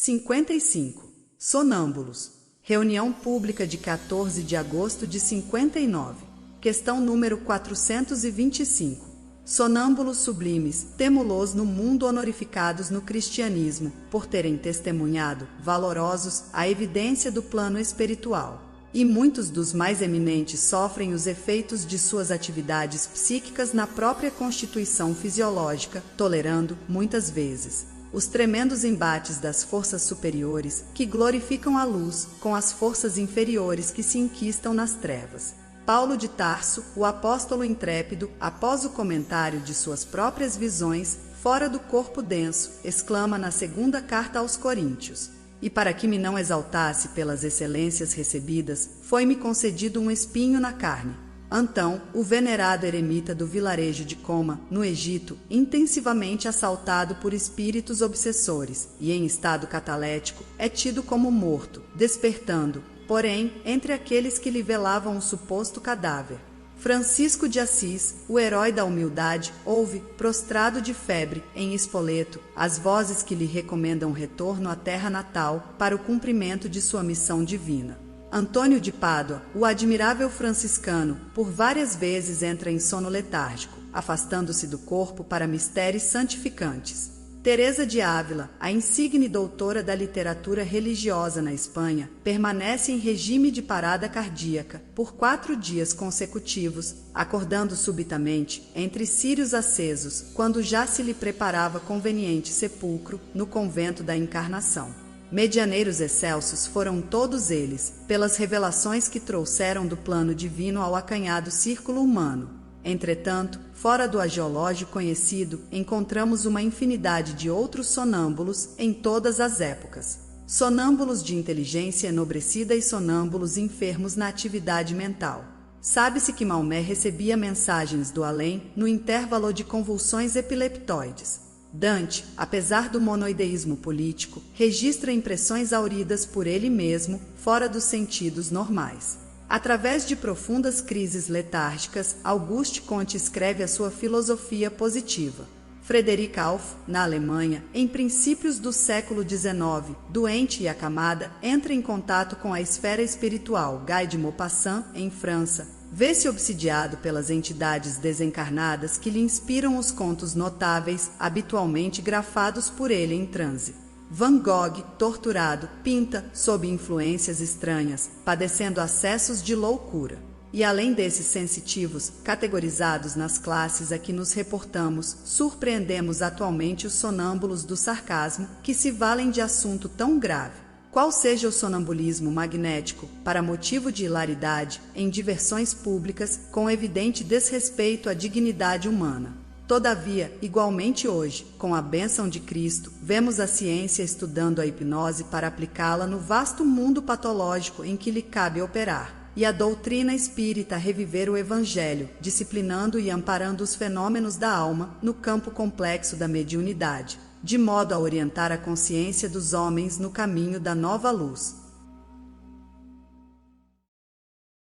55. Sonâmbulos. Reunião pública de 14 de agosto de 59. Questão número 425. Sonâmbulos sublimes, temo-los no mundo honorificados no cristianismo, por terem testemunhado, valorosos, a evidência do plano espiritual. E muitos dos mais eminentes sofrem os efeitos de suas atividades psíquicas na própria constituição fisiológica, tolerando, muitas vezes, os tremendos embates das forças superiores, que glorificam a luz, com as forças inferiores que se enquistam nas trevas. Paulo de Tarso, o apóstolo intrépido, após o comentário de suas próprias visões, fora do corpo denso, exclama na segunda carta aos Coríntios: "E para que me não exaltasse pelas excelências recebidas, foi-me concedido um espinho na carne." Antão, o venerado eremita do vilarejo de Coma, no Egito, intensivamente assaltado por espíritos obsessores, e em estado catalético, é tido como morto, despertando, porém, entre aqueles que lhe velavam o suposto cadáver. Francisco de Assis, o herói da humildade, ouve, prostrado de febre, em Spoleto, as vozes que lhe recomendam retorno à terra natal, para o cumprimento de sua missão divina. Antônio de Pádua, o admirável franciscano, por várias vezes entra em sono letárgico, afastando-se do corpo para mistérios santificantes. Teresa de Ávila, a insigne doutora da literatura religiosa na Espanha, permanece em regime de parada cardíaca por 4 dias consecutivos, acordando subitamente, entre círios acesos, quando já se lhe preparava conveniente sepulcro, no convento da Encarnação. Medianeiros excelsos foram todos eles, pelas revelações que trouxeram do plano divino ao acanhado círculo humano. Entretanto, fora do agiológio conhecido, encontramos uma infinidade de outros sonâmbulos em todas as épocas. Sonâmbulos de inteligência enobrecida e sonâmbulos enfermos na atividade mental. Sabe-se que Maomé recebia mensagens do além no intervalo de convulsões epileptoides. Dante, apesar do monoideísmo político, registra impressões auridas por ele mesmo, fora dos sentidos normais. Através de profundas crises letárgicas, Auguste Comte escreve a sua filosofia positiva. Frederic Alf, na Alemanha, em princípios do século XIX, doente e acamada, entra em contato com a esfera espiritual. Guy de Maupassant, em França, vê-se obsidiado pelas entidades desencarnadas que lhe inspiram os contos notáveis, habitualmente grafados por ele em transe. Van Gogh, torturado, pinta, sob influências estranhas, padecendo acessos de loucura. E além desses sensitivos, categorizados nas classes a que nos reportamos, surpreendemos atualmente os sonâmbulos do sarcasmo, que se valem de assunto tão grave, qual seja o sonambulismo magnético, para motivo de hilaridade, em diversões públicas, com evidente desrespeito à dignidade humana. Todavia, igualmente hoje, com a bênção de Cristo, vemos a ciência estudando a hipnose para aplicá-la no vasto mundo patológico em que lhe cabe operar, e a doutrina espírita reviver o Evangelho, disciplinando e amparando os fenômenos da alma no campo complexo da mediunidade, de modo a orientar a consciência dos homens no caminho da nova luz.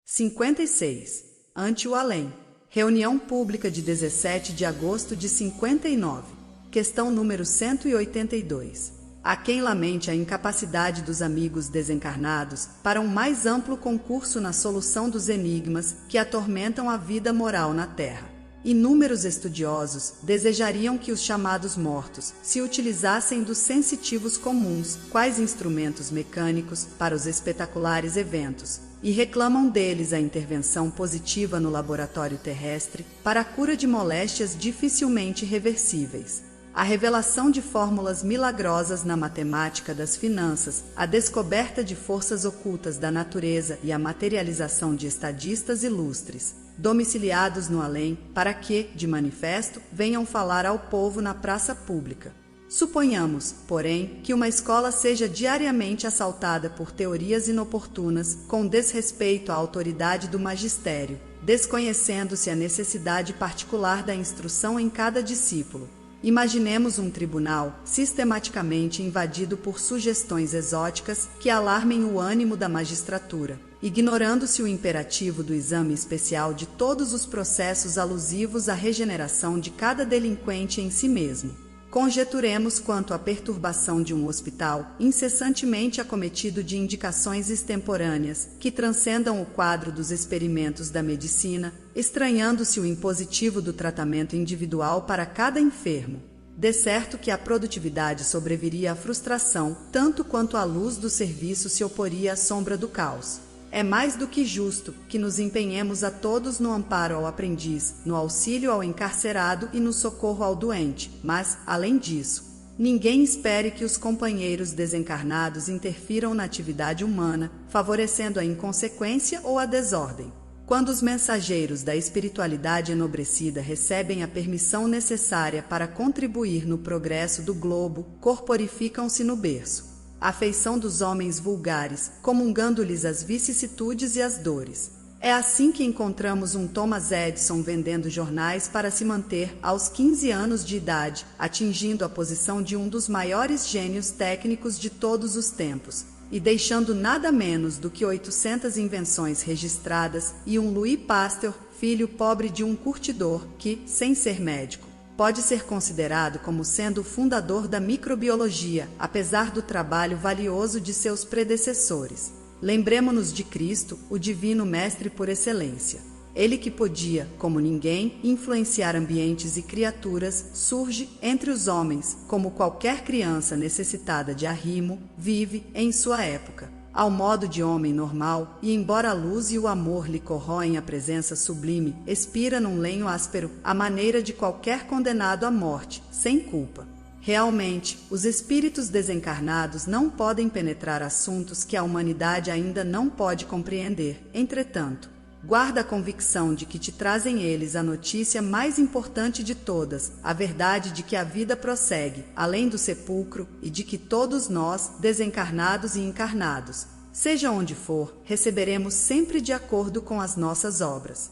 56. Ante o além. Reunião pública de 17 de agosto de 59. Questão número 182. Há quem lamente a incapacidade dos amigos desencarnados para um mais amplo concurso na solução dos enigmas que atormentam a vida moral na Terra. Inúmeros estudiosos desejariam que os chamados mortos se utilizassem dos sensitivos comuns, quais instrumentos mecânicos, para os espetaculares eventos, e reclamam deles a intervenção positiva no laboratório terrestre para a cura de moléstias dificilmente reversíveis. A revelação de fórmulas milagrosas na matemática das finanças, a descoberta de forças ocultas da natureza e a materialização de estadistas ilustres, domiciliados no além, para que, de manifesto, venham falar ao povo na praça pública. Suponhamos, porém, que uma escola seja diariamente assaltada por teorias inoportunas, com desrespeito à autoridade do magistério, desconhecendo-se a necessidade particular da instrução em cada discípulo. Imaginemos um tribunal sistematicamente invadido por sugestões exóticas que alarmem o ânimo da magistratura, ignorando-se o imperativo do exame especial de todos os processos alusivos à regeneração de cada delinquente em si mesmo. Conjeturemos quanto à perturbação de um hospital incessantemente acometido de indicações extemporâneas que transcendam o quadro dos experimentos da medicina, estranhando-se o impositivo do tratamento individual para cada enfermo. De certo que a produtividade sobreviria à frustração, tanto quanto a luz do serviço se oporia à sombra do caos. É mais do que justo que nos empenhemos a todos no amparo ao aprendiz, no auxílio ao encarcerado e no socorro ao doente, mas, além disso, ninguém espere que os companheiros desencarnados interfiram na atividade humana, favorecendo a inconsequência ou a desordem. Quando os mensageiros da espiritualidade enobrecida recebem a permissão necessária para contribuir no progresso do globo, corporificam-se no berço. A afeição dos homens vulgares, comungando-lhes as vicissitudes e as dores. É assim que encontramos um Thomas Edison vendendo jornais para se manter, aos 15 anos de idade, atingindo a posição de um dos maiores gênios técnicos de todos os tempos, e deixando nada menos do que 800 invenções registradas, e um Louis Pasteur, filho pobre de um curtidor, que, sem ser médico, pode ser considerado como sendo o fundador da microbiologia, apesar do trabalho valioso de seus predecessores. Lembremo-nos de Cristo, o divino mestre por excelência. Ele que podia, como ninguém, influenciar ambientes e criaturas, surge entre os homens, como qualquer criança necessitada de arrimo, vive em sua época. Ao modo de homem normal, e embora a luz e o amor lhe corroem a presença sublime, expira num lenho áspero, à maneira de qualquer condenado à morte, sem culpa. Realmente, os espíritos desencarnados não podem penetrar assuntos que a humanidade ainda não pode compreender. Entretanto, guarda a convicção de que te trazem eles a notícia mais importante de todas, a verdade de que a vida prossegue, além do sepulcro, e de que todos nós, desencarnados e encarnados, seja onde for, receberemos sempre de acordo com as nossas obras.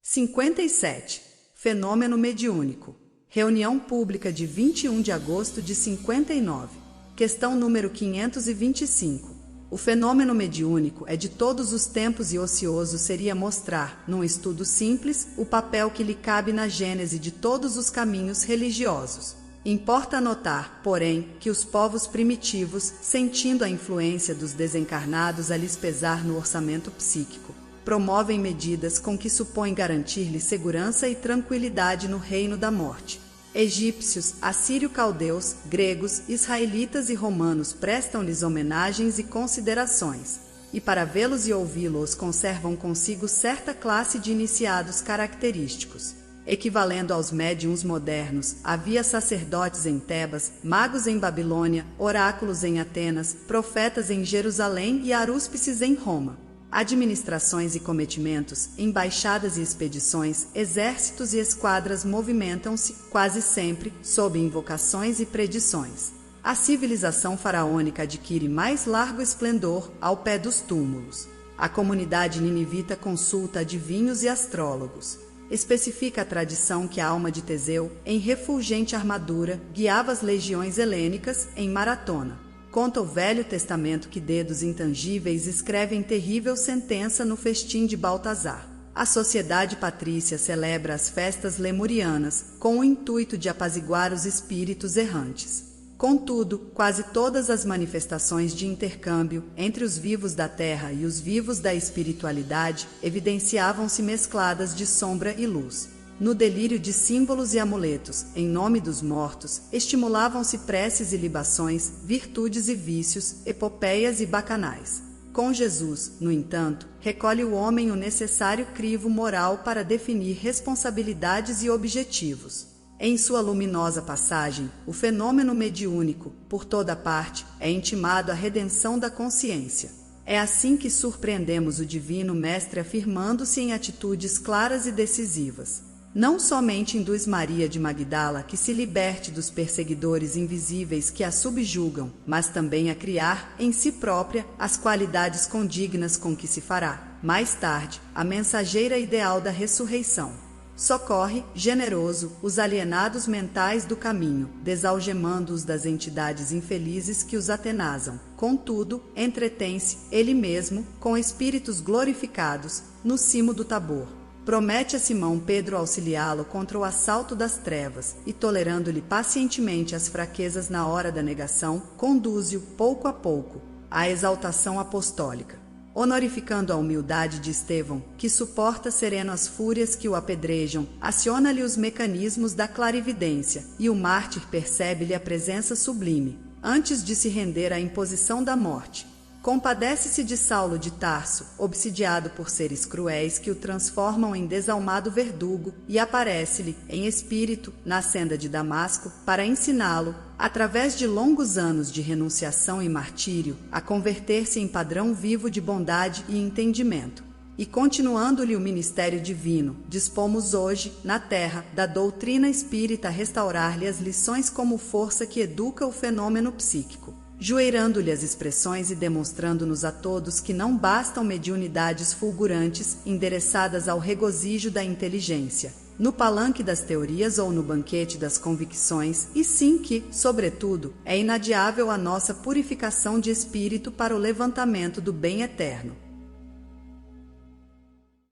57. Fenômeno mediúnico. Reunião pública de 21 de agosto de 59. Questão número 525. O fenômeno mediúnico é de todos os tempos e ocioso seria mostrar, num estudo simples, o papel que lhe cabe na gênese de todos os caminhos religiosos. Importa notar, porém, que os povos primitivos, sentindo a influência dos desencarnados a lhes pesar no orçamento psíquico, promovem medidas com que supõem garantir-lhe segurança e tranquilidade no reino da morte. Egípcios, assírio-caldeus, gregos, israelitas e romanos prestam-lhes homenagens e considerações, e para vê-los e ouvi-los conservam consigo certa classe de iniciados característicos. Equivalendo aos médiuns modernos, havia sacerdotes em Tebas, magos em Babilônia, oráculos em Atenas, profetas em Jerusalém e arúspices em Roma. Administrações e cometimentos, embaixadas e expedições, exércitos e esquadras movimentam-se, quase sempre, sob invocações e predições. A civilização faraônica adquire mais largo esplendor ao pé dos túmulos. A comunidade ninivita consulta adivinhos e astrólogos. Especifica a tradição que a alma de Teseu, em refulgente armadura, guiava as legiões helênicas em maratona. Conta o Velho Testamento que dedos intangíveis escrevem terrível sentença no festim de Baltazar. A sociedade patrícia celebra as festas lemurianas, com o intuito de apaziguar os espíritos errantes. Contudo, quase todas as manifestações de intercâmbio entre os vivos da terra e os vivos da espiritualidade evidenciavam-se mescladas de sombra e luz. No delírio de símbolos e amuletos, em nome dos mortos, estimulavam-se preces e libações, virtudes e vícios, epopeias e bacanais. Com Jesus, no entanto, recolhe o homem o necessário crivo moral para definir responsabilidades e objetivos. Em sua luminosa passagem, o fenômeno mediúnico, por toda parte, é intimado à redenção da consciência. É assim que surpreendemos o Divino Mestre afirmando-se em atitudes claras e decisivas. Não somente induz Maria de Magdala que se liberte dos perseguidores invisíveis que a subjugam, mas também a criar, em si própria, as qualidades condignas com que se fará, mais tarde, a mensageira ideal da ressurreição. Socorre, generoso, os alienados mentais do caminho, desalgemando-os das entidades infelizes que os atenazam. Contudo, entretém-se, ele mesmo, com espíritos glorificados, no cimo do Tabor. promete a Simão Pedro auxiliá-lo contra o assalto das trevas e, tolerando-lhe pacientemente as fraquezas na hora da negação, conduz-o, pouco a pouco, à exaltação apostólica. Honorificando a humildade de Estevão, que suporta sereno as fúrias que o apedrejam, aciona-lhe os mecanismos da clarividência, e o mártir percebe-lhe a presença sublime, antes de se render à imposição da morte. Compadece-se de Saulo de Tarso, obsidiado por seres cruéis que o transformam em desalmado verdugo, e aparece-lhe, em espírito, na senda de Damasco, para ensiná-lo, através de longos anos de renunciação e martírio, a converter-se em padrão vivo de bondade e entendimento. E continuando-lhe o ministério divino, dispomos hoje, na terra, da doutrina espírita restaurar-lhe as lições como força que educa o fenômeno psíquico, joeirando-lhe as expressões e demonstrando-nos a todos que não bastam mediunidades fulgurantes, endereçadas ao regozijo da inteligência, no palanque das teorias ou no banquete das convicções, e sim que, sobretudo, é inadiável a nossa purificação de espírito para o levantamento do bem eterno.